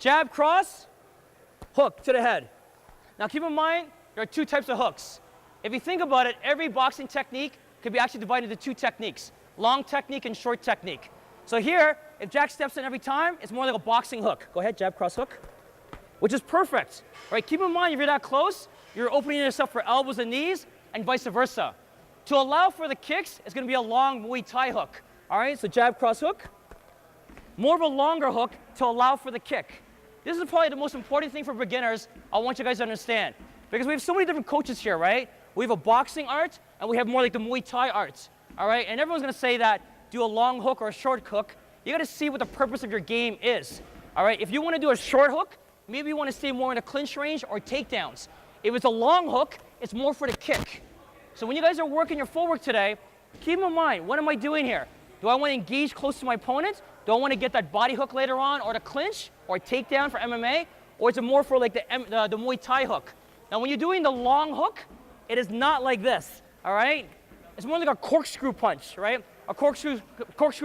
Jab, cross, hook to the head. Now keep in mind, there are two types of hooks. If you think about it, every boxing technique could be actually divided into two techniques, long technique and short technique. So here, if Jack steps in every time, it's more like a boxing hook. Go ahead, jab, cross, hook, which is perfect. Right? Keep in mind, if you're that close, you're opening yourself for elbows and knees, and vice versa. To allow for the kicks, it's going to be a long Muay Thai hook. All right, so jab, cross, hook. More of a longer hook to allow for the kick. This is probably the most important thing for beginners I want you guys to understand. Because we have so many different coaches here, right? We have a boxing art, and we have more like the Muay Thai arts. All right, and everyone's going to say that do a long hook or a short hook. You got to see what the purpose of your game is. All right, if you want to do a short hook, maybe you want to stay more in the clinch range or takedowns. If it's a long hook, it's more for the kick. So when you guys are working your footwork today, keep in mind, what am I doing here? Do I want to engage close to my opponent? Do I want to get that body hook later on, or the clinch, or takedown for MMA? Or is it more for like the Muay Thai hook? Now when you're doing the long hook, it is not like this, all right? It's more like a corkscrew punch, right? A corkscrew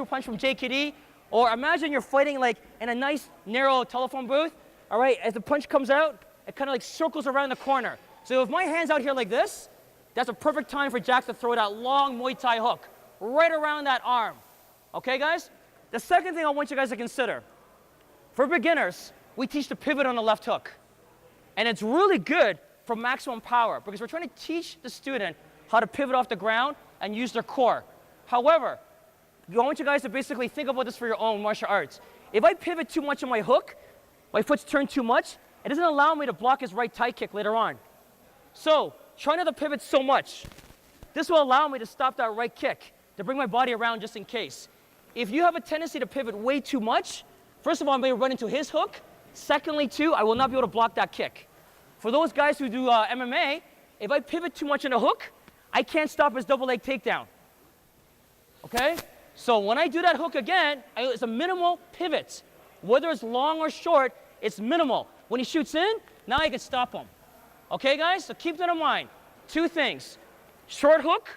punch from JKD, or imagine you're fighting like in a nice narrow telephone booth, all right? As the punch comes out, it kind of like circles around the corner. So if my hand's out here like this, that's a perfect time for Jack to throw that long Muay Thai hook right around that arm. Okay, guys? The second thing I want you guys to consider, for beginners, we teach the pivot on the left hook. And it's really good for maximum power because we're trying to teach the student how to pivot off the ground and use their core. However, I want you guys to basically think about this for your own martial arts. If I pivot too much on my hook, my foot's turned too much, it doesn't allow me to block his right Thai kick later on. So, try not to pivot so much. This will allow me to stop that right kick, to bring my body around just in case. If you have a tendency to pivot way too much, first of all, I may run into his hook. Secondly, too, I will not be able to block that kick. For those guys who do MMA, if I pivot too much in a hook, I can't stop his double leg takedown. Okay? So when I do that hook again, it's a minimal pivot. Whether it's long or short, it's minimal. When he shoots in, now I can stop him. Okay, guys? So keep that in mind. Two things. Short hook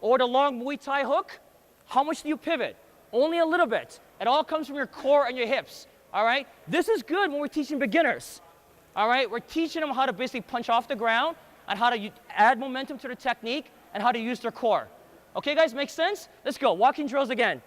or the long Muay Thai hook. How much do you pivot? Only a little bit. It all comes from your core and your hips. All right? This is good when we're teaching beginners. All right? We're teaching them how to basically punch off the ground and how to add momentum to their technique and how to use their core. Okay, guys? Make sense? Let's go. Walking drills again.